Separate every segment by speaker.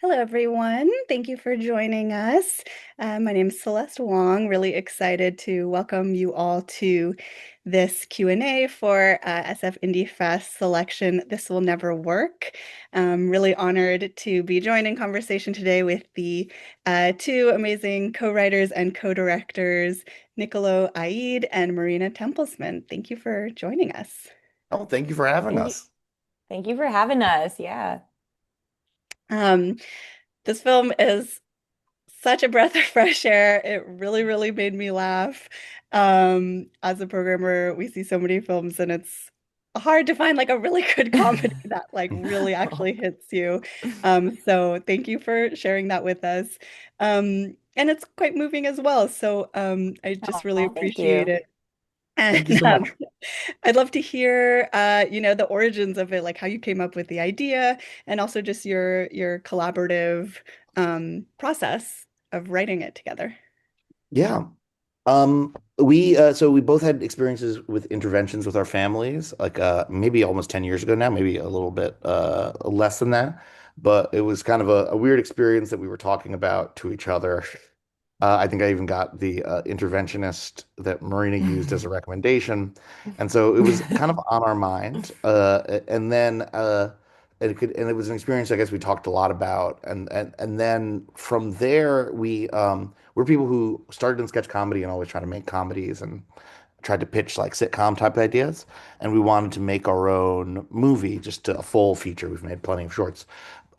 Speaker 1: Hello, everyone. Thank you for joining us. My name is Celeste Wong. Really excited to welcome you all to this Q&A for SF Indie Fest selection This Will Never Work. I'm really honored to be joined in conversation today with the two amazing co-writers and co-directors, Niccolo Aid and Marina Templesman. Thank you for joining us.
Speaker 2: Oh, thank you for having
Speaker 3: Thank you.
Speaker 2: us.
Speaker 3: Thank you for having us. Yeah.
Speaker 1: Um, this film is such a breath of fresh air. It really, really made me laugh. As a programmer, we see so many films and it's hard to find like a really good comedy that like really
Speaker 3: Oh,
Speaker 1: actually hits you. So thank you for sharing that with us. And it's quite moving as well. So I just really
Speaker 3: thank
Speaker 1: appreciate
Speaker 3: you.
Speaker 1: it.
Speaker 2: Thank you
Speaker 1: And
Speaker 2: so much.
Speaker 1: I'd love to hear the origins of it, like how you came up with the idea and also just your collaborative process of writing it together.
Speaker 2: Yeah. We both had experiences with interventions with our families, like maybe almost 10 years ago now, maybe a little bit less than that. But it was kind of a weird experience that we were talking about to each other. I think I even got the interventionist that Marina used as a recommendation. And so it was kind of on our mind. And then and it was an experience I guess we talked a lot about. And then from there we're people who started in sketch comedy and always try to make comedies and tried to pitch like sitcom type ideas. And we wanted to make our own movie, just a full feature. We've made plenty of shorts.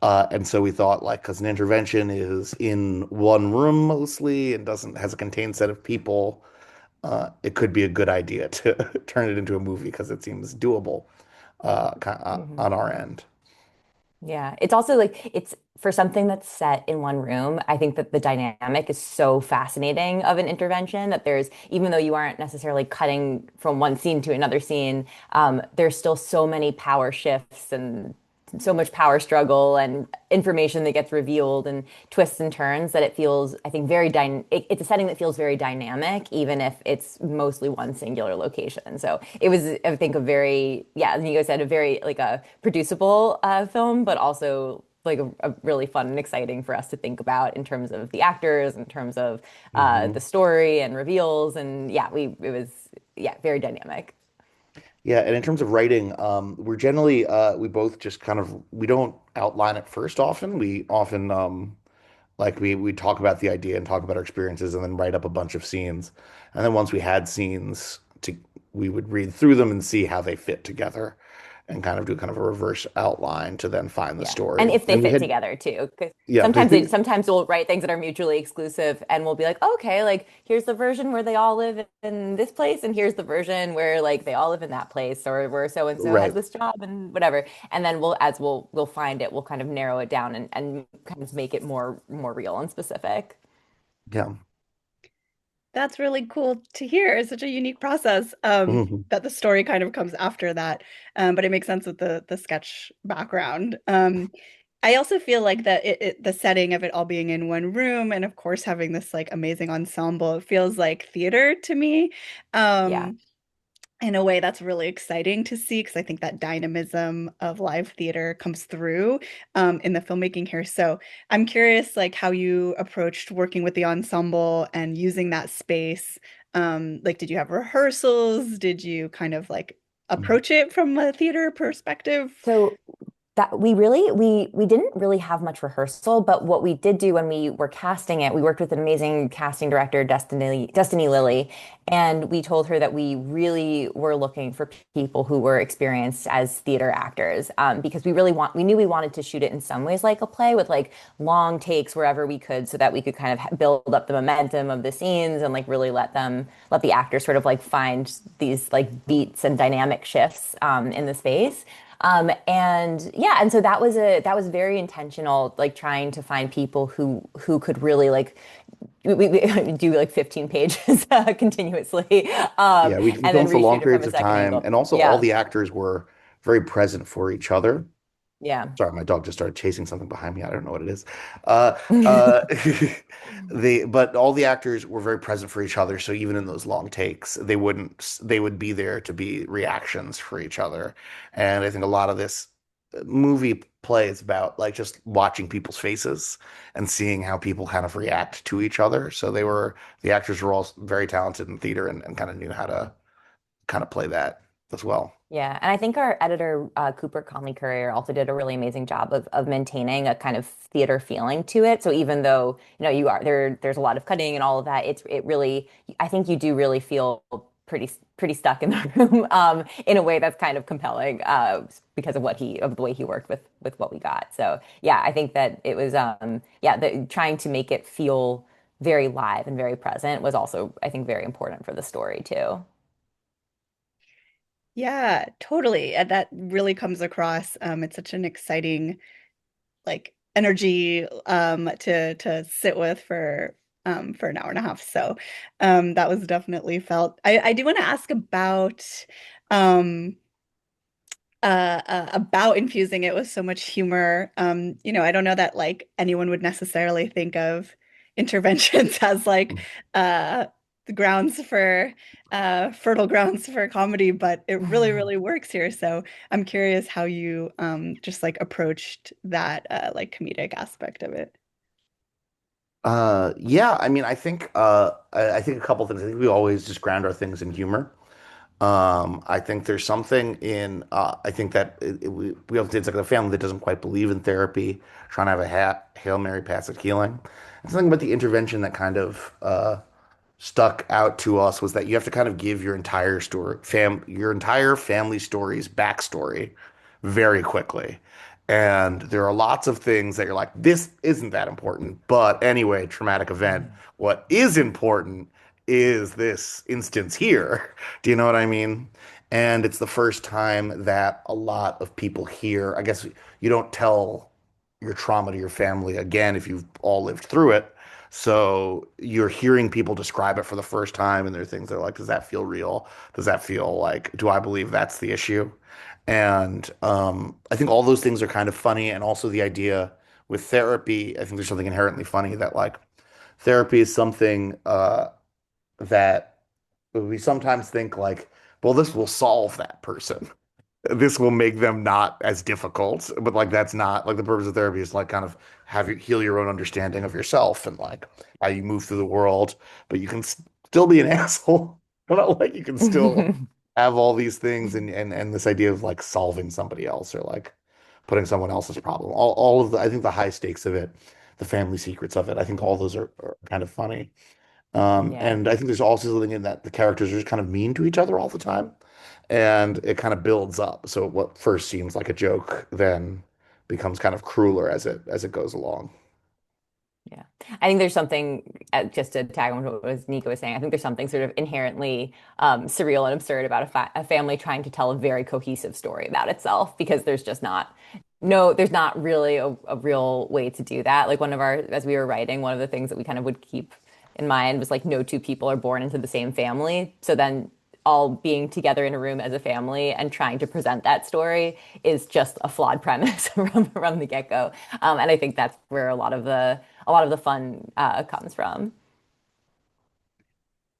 Speaker 2: And so we thought, like, because an intervention is in one room mostly and doesn't has a contained set of people, it could be a good idea to turn it into a movie because it seems doable
Speaker 3: Mhm.
Speaker 2: on our end.
Speaker 3: Yeah. It's also like it's for something that's set in one room. I think that the dynamic is so fascinating of an intervention that there's, even though you aren't necessarily cutting from one scene to another scene, there's still so many power shifts and so much power struggle and information that gets revealed and twists and turns that it feels, I think, it's a setting that feels very dynamic, even if it's mostly one singular location. So it was, I think, a very, yeah, as Nico said, a very like a producible film, but also like a really fun and exciting for us to think about in terms of the actors, in terms of the
Speaker 2: Hmm.
Speaker 3: story and reveals, and yeah, we it was yeah very dynamic.
Speaker 2: Yeah, and in terms of writing, we're generally we both just kind of we don't outline it first often. We often like we talk about the idea and talk about our experiences and then write up a bunch of scenes. And then once we had scenes we would read through them and see how they fit together and kind of do kind of a reverse outline to then find the
Speaker 3: Yeah. And
Speaker 2: story.
Speaker 3: if they
Speaker 2: And we
Speaker 3: fit
Speaker 2: had,
Speaker 3: together too, because
Speaker 2: yeah,
Speaker 3: sometimes we'll write things that are mutually exclusive and we'll be like, oh, okay, like here's the version where they all live in this place, and here's the version where like they all live in that place, or where so and so has
Speaker 2: right.
Speaker 3: this job and whatever. And then we'll find it, we'll kind of narrow it down and kind of make it more real and specific.
Speaker 2: Yeah.
Speaker 1: That's really cool to hear. It's such a unique process
Speaker 2: Mhm.
Speaker 1: that the story kind of comes after that. But it makes sense with the sketch background. I also feel like that the setting of it all being in one room and of course having this like amazing ensemble, it feels like theater to me.
Speaker 3: Yeah.
Speaker 1: Um, in a way that's really exciting to see because I think that dynamism of live theater comes through in the filmmaking here. So I'm curious, like how you approached working with the ensemble and using that space. Like, did you have rehearsals? Did you kind of like approach it from a theater perspective?
Speaker 3: So that we didn't really have much rehearsal, but what we did do when we were casting it, we worked with an amazing casting director, Destiny Lilly, and we told her that we really were looking for people who were experienced as theater actors, because we knew we wanted to shoot it in some ways like a play with like long takes wherever we could, so that we could kind of build up the momentum of the scenes and like really let the actors sort of like find these like beats and dynamic shifts in the space. And yeah, and so that was very intentional, like trying to find people who could really like we do like 15 pages continuously,
Speaker 2: Yeah, we
Speaker 3: and then
Speaker 2: filmed for long
Speaker 3: reshoot it from
Speaker 2: periods
Speaker 3: a
Speaker 2: of
Speaker 3: second
Speaker 2: time,
Speaker 3: angle.
Speaker 2: and also all
Speaker 3: Yeah,
Speaker 2: the actors were very present for each other.
Speaker 3: yeah.
Speaker 2: Sorry, my dog just started chasing something behind me. I don't know what it is. Uh, uh, but all the actors were very present for each other. So even in those long takes, they would be there to be reactions for each other. And I think a lot of this movie play is about like just watching people's faces and seeing how people kind of react to each other. So the actors were all very talented in theater and kind of knew how to kind of play that as well.
Speaker 3: Yeah, and I think our editor Cooper Conley Currier also did a really amazing job of maintaining a kind of theater feeling to it. So even though you are there's a lot of cutting and all of that, it really I think you do really feel pretty stuck in the room in a way that's kind of compelling because of the way he worked with what we got. So yeah, I think that it was trying to make it feel very live and very present was also I think very important for the story too.
Speaker 1: Yeah, totally. And that really comes across. It's such an exciting like energy to sit with for an hour and a half. So that was definitely felt. I do want to ask um about infusing it with so much humor. I don't know that like anyone would necessarily think of interventions as like the grounds for fertile grounds for comedy, but it really, really works here. So I'm curious how you just like approached that like comedic aspect of it.
Speaker 2: Yeah, I mean, I think a couple things. I think we always just ground our things in humor. I think there's something in I think that we have it's like a family that doesn't quite believe in therapy, trying to have a ha Hail Mary pass at healing. And something about the intervention that kind of stuck out to us was that you have to kind of give your entire family story's backstory very quickly. And there are lots of things that you're like, this isn't that important. But anyway, traumatic event.
Speaker 3: Mhm.
Speaker 2: What is important is this instance here. Do you know what I mean? And it's the first time that a lot of people hear, I guess you don't tell your trauma to your family again if you've all lived through it. So you're hearing people describe it for the first time, and there are things that are like, does that feel real? Does that feel like, do I believe that's the issue? And I think all those things are kind of funny. And also the idea with therapy, I think there's something inherently funny that like therapy is something that we sometimes think like, well, this will solve that person. This will make them not as difficult, but like that's not like the purpose of therapy is like kind of have you heal your own understanding of yourself and like how you move through the world, but you can still be an asshole. But like you can still have all these things and this idea of like solving somebody else or like putting someone else's problem. All of the I think the high stakes of it, the family secrets of it, I think all those are kind of funny.
Speaker 3: Yeah.
Speaker 2: And I think there's also something in that the characters are just kind of mean to each other all the time. And it kind of builds up. So what first seems like a joke then becomes kind of crueler as it goes along.
Speaker 3: Yeah. I think there's something, just to tag on what was Nico was saying, I think there's something sort of inherently surreal and absurd about a family trying to tell a very cohesive story about itself because there's just not, no, there's not really a real way to do that. Like as we were writing, one of the things that we kind of would keep in mind was like no two people are born into the same family. So then all being together in a room as a family and trying to present that story is just a flawed premise from the get-go. And I think that's where a lot of the fun comes from.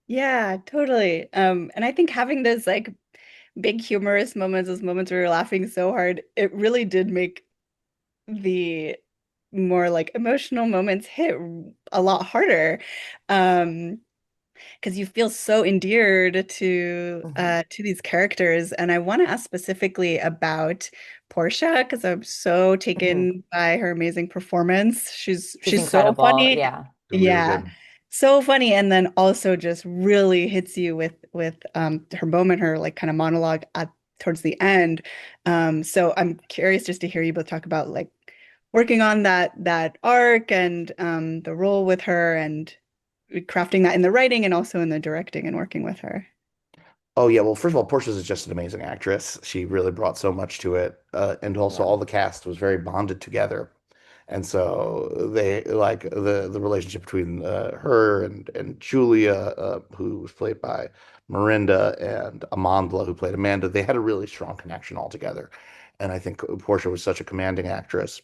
Speaker 1: Yeah, totally. And I think having those like big humorous moments, those moments where you're laughing so hard, it really did make the more like emotional moments hit a lot harder. Um, because you feel so endeared
Speaker 3: Mhm.
Speaker 1: to these characters. And I want to ask specifically about Portia because I'm so
Speaker 3: Mhm.
Speaker 1: taken by her amazing performance.
Speaker 3: She's
Speaker 1: She's so
Speaker 3: incredible.
Speaker 1: funny.
Speaker 3: Yeah.
Speaker 2: Really
Speaker 1: Yeah.
Speaker 2: good.
Speaker 1: So funny, and then also just really hits you with her moment, her like kind of monologue at towards the end. So I'm curious just to hear you both talk about like working on that arc and the role with her and crafting that in the writing and also in the directing and working with her.
Speaker 2: Oh yeah, well, first of all, Portia is just an amazing actress. She really brought so much to it, and also
Speaker 3: Yeah.
Speaker 2: all the cast was very bonded together. And so they like the relationship between her and Julia, who was played by Miranda, and Amandla, who played Amanda. They had a really strong connection altogether. And I think Portia was such a commanding actress.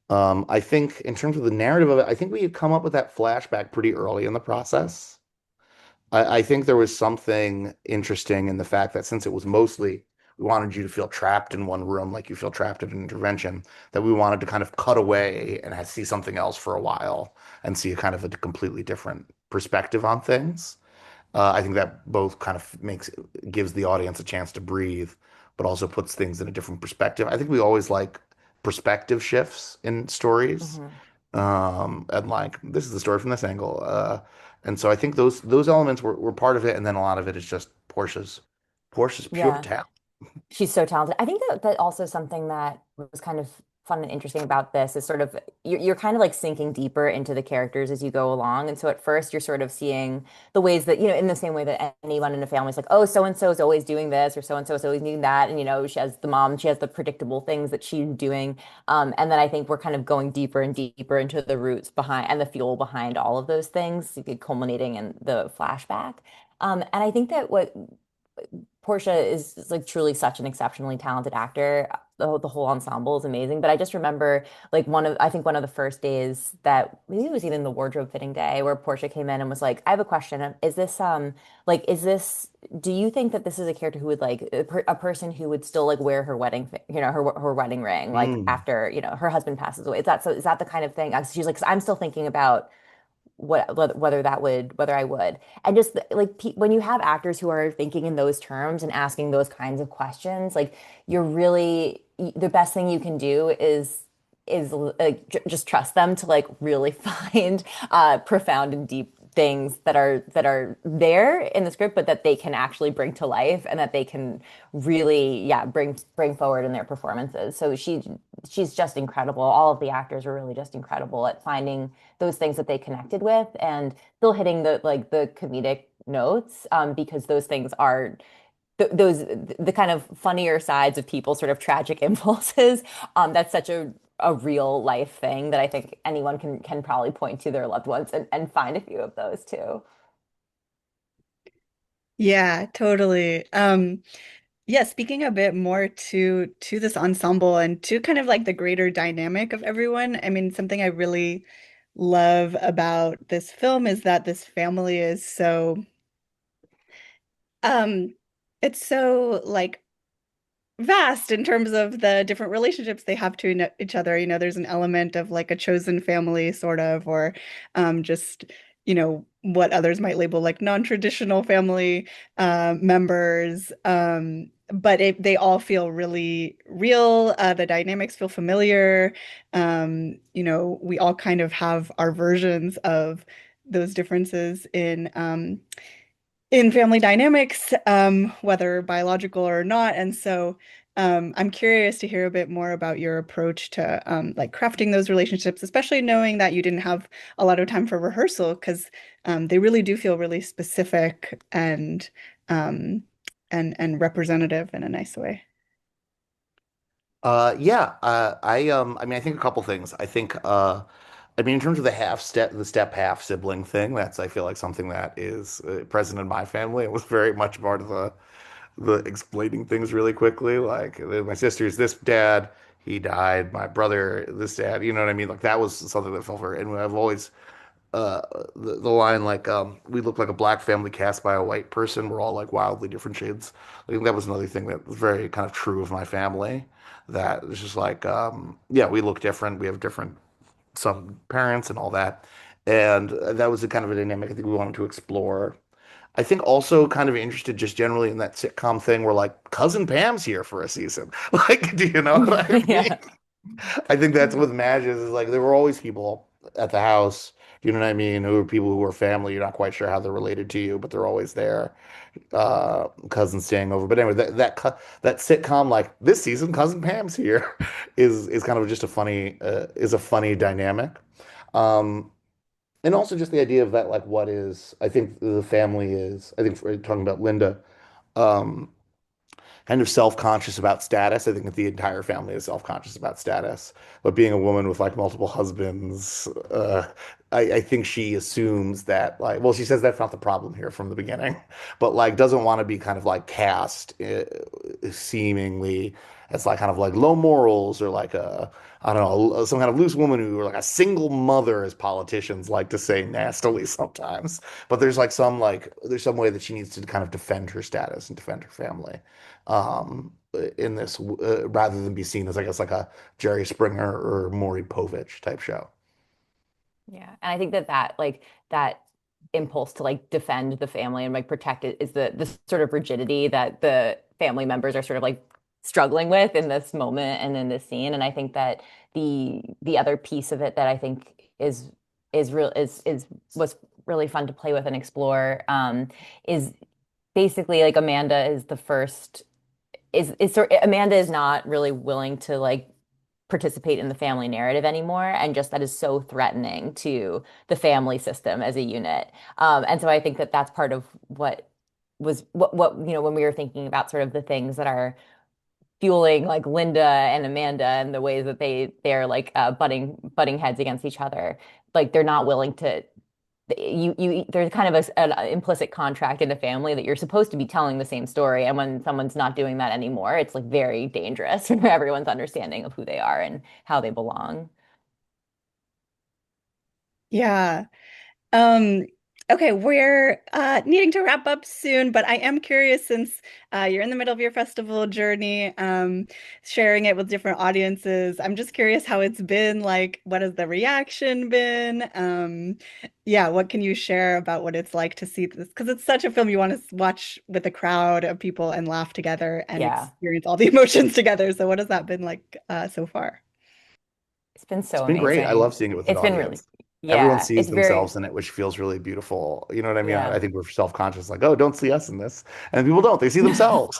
Speaker 2: I think in terms of the narrative of it, I think we had come up with that flashback pretty early in the process. I think there was something interesting in the fact that since it was mostly we wanted you to feel trapped in one room, like you feel trapped in an intervention, that we wanted to kind of cut away and see something else for a while and see a kind of a completely different perspective on things. I think that both kind of gives the audience a chance to breathe, but also puts things in a different perspective. I think we always like perspective shifts in stories.
Speaker 3: Mhm.
Speaker 2: And like this is the story from this angle. And so I think those elements were part of it, and then a lot of it is just Portia's pure
Speaker 3: Yeah.
Speaker 2: talent.
Speaker 3: She's so talented. I think that also something that was kind of fun and interesting about this is sort of you're kind of like sinking deeper into the characters as you go along. And so at first you're sort of seeing the ways that, in the same way that anyone in a family is like, oh, so and so is always doing this or so and so is always doing that. And she has the mom, she has the predictable things that she's doing. And then I think we're kind of going deeper and deeper into the roots behind and the fuel behind all of those things, culminating in the flashback. And I think that what Portia is like truly such an exceptionally talented actor. The whole ensemble is amazing. But I just remember like I think one of the first days that maybe it was even the wardrobe fitting day where Portia came in and was like, I have a question. Do you think that this is a character who would like a person who would still like wear her her wedding ring like
Speaker 2: Mm.
Speaker 3: after, her husband passes away? Is that the kind of thing? She's like, 'Cause I'm still thinking about whether I would. And just like when you have actors who are thinking in those terms and asking those kinds of questions, like the best thing you can do is like just trust them to like really find profound and deep things that are there in the script, but that they can actually bring to life and that they can really, yeah, bring forward in their performances. So she's just incredible. All of the actors are really just incredible at finding those things that they connected with and still hitting the comedic notes, because those things are the kind of funnier sides of people's sort of tragic impulses. That's such a real life thing that I think anyone can probably point to their loved ones and find a few of those too.
Speaker 1: Yeah, totally. Yeah, speaking a bit more to this ensemble and to kind of like the greater dynamic of everyone. I mean, something I really love about this film is that this family is um it's so like vast in terms of the different relationships they have to each other. There's an element of like a chosen family, sort of, or just, what others might label like non-traditional family members. But they all feel really real. The dynamics feel familiar. We all kind of have our versions of those differences in family dynamics, whether biological or not. And so I'm curious to hear a bit more about your approach to like crafting those relationships, especially knowing that you didn't have a lot of time for rehearsal, because they really do feel really specific um, and representative in a nice way.
Speaker 2: Yeah, I mean, I think a couple things. I mean, in terms of the step half sibling thing, that's I feel like something that is present in my family. It was very much part of the explaining things really quickly. Like my sister's this dad, he died. My brother, this dad. You know what I mean? Like that was something that felt very. And I've always the line like we look like a black family cast by a white person. We're all like wildly different shades. I think that was another thing that was very kind of true of my family. That it's just like yeah, we look different. We have different some parents and all that. And that was a kind of a dynamic I think we wanted to explore. I think also kind of interested just generally in that sitcom thing where like Cousin Pam's here for a season. Like, do you know what I mean?
Speaker 3: Yeah.
Speaker 2: I think that's what Madge is like there were always people at the house, you know what I mean, who are people who are family, you're not quite sure how they're related to you, but they're always there. Cousins staying over. But anyway, that sitcom like this season, Cousin Pam's here is kind of just a funny dynamic. Um, and also just the idea of that, like, what is, I think the family is, I think for talking about Linda, um, kind of self-conscious about status. I think that the entire family is self-conscious about status. But being a woman with like multiple husbands, I think she assumes that like, well, she says that's not the problem here from the beginning, but like doesn't want to be kind of like cast seemingly as like kind of like low morals or like a I don't know some kind of loose woman who or like a single mother as politicians like to say nastily sometimes. But there's some way that she needs to kind of defend her status and defend her family. in this rather than be seen as, I guess, like a Jerry Springer or Maury Povich type show.
Speaker 3: Yeah. And I think that that impulse to like defend the family and like protect it is the sort of rigidity that the family members are sort of like struggling with in this moment and in this scene. And I think that the other piece of it that I think is was really fun to play with and explore is basically like Amanda is the first Amanda is not really willing to like participate in the family narrative anymore, and just that is so threatening to the family system as a unit. And so I think that that's part of what when we were thinking about sort of the things that are fueling like Linda and Amanda and the ways that they're like butting heads against each other. Like they're not willing to there's kind of an implicit contract in a family that you're supposed to be telling the same story, and when someone's not doing that anymore, it's like very dangerous for everyone's understanding of who they are and how they belong.
Speaker 1: Yeah. Um, okay, we're needing to wrap up soon, but I am curious since you're in the middle of your festival journey, sharing it with different audiences. I'm just curious how it's been. Like, what has the reaction been? Yeah, what can you share about what it's like to see this? Because it's such a film you want to watch with a crowd of people and laugh together and
Speaker 3: Yeah,
Speaker 1: experience all the emotions together. So, what has that been like so far?
Speaker 3: it's been
Speaker 2: It's
Speaker 3: so
Speaker 2: been great. I love
Speaker 3: amazing.
Speaker 2: seeing it with an
Speaker 3: It's been really,
Speaker 2: audience. Everyone
Speaker 3: yeah,
Speaker 2: sees
Speaker 3: it's very,
Speaker 2: themselves in it, which feels really beautiful. You know what I mean? I
Speaker 3: yeah.
Speaker 2: think we're self-conscious, like, oh, don't see us in this. And people don't. They see themselves.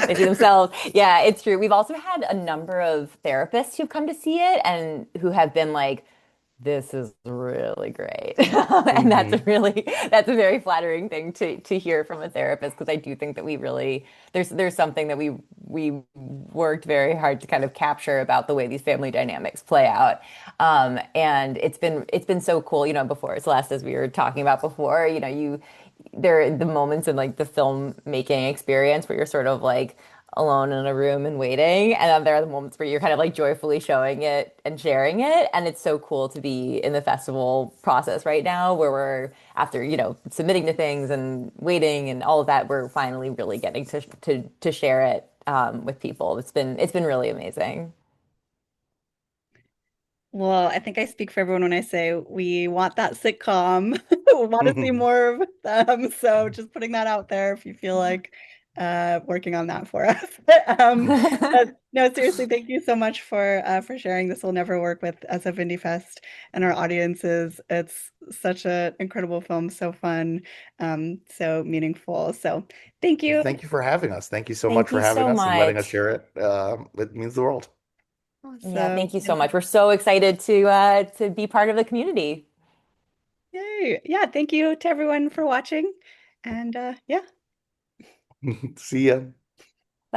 Speaker 3: They see themselves. Yeah, it's true. We've also had a number of therapists who've come to see it and who have been like, this is really great. And
Speaker 2: Hmm.
Speaker 3: that's a very flattering thing to hear from a therapist because I do think that we really there's something that we worked very hard to kind of capture about the way these family dynamics play out. And it's been so cool, before Celeste, as we were talking about before, there are the moments in like the filmmaking experience where you're sort of like alone in a room and waiting. And then there are the moments where you're kind of like joyfully showing it and sharing it. And it's so cool to be in the festival process right now where we're after, submitting to things and waiting and all of that, we're finally really getting to share it with people. It's been really amazing.
Speaker 1: Well, I think I speak for everyone when I say we want that sitcom. We want to see more of them. So just putting that out there if you feel like working on that for us. But no, seriously, thank you so much for sharing. This will never work with SF Indie Fest and our audiences. It's such an incredible film, so fun, so meaningful. So thank you.
Speaker 2: Thank you for having us. Thank you so much
Speaker 3: Thank
Speaker 2: for
Speaker 3: you
Speaker 2: having
Speaker 3: so
Speaker 2: us and letting us
Speaker 3: much.
Speaker 2: share it. It means the world.
Speaker 3: Yeah,
Speaker 1: Awesome.
Speaker 3: thank you so much. We're so excited to be part of the community.
Speaker 1: Yay. Yeah, thank you to everyone for watching. And yeah.
Speaker 2: See ya.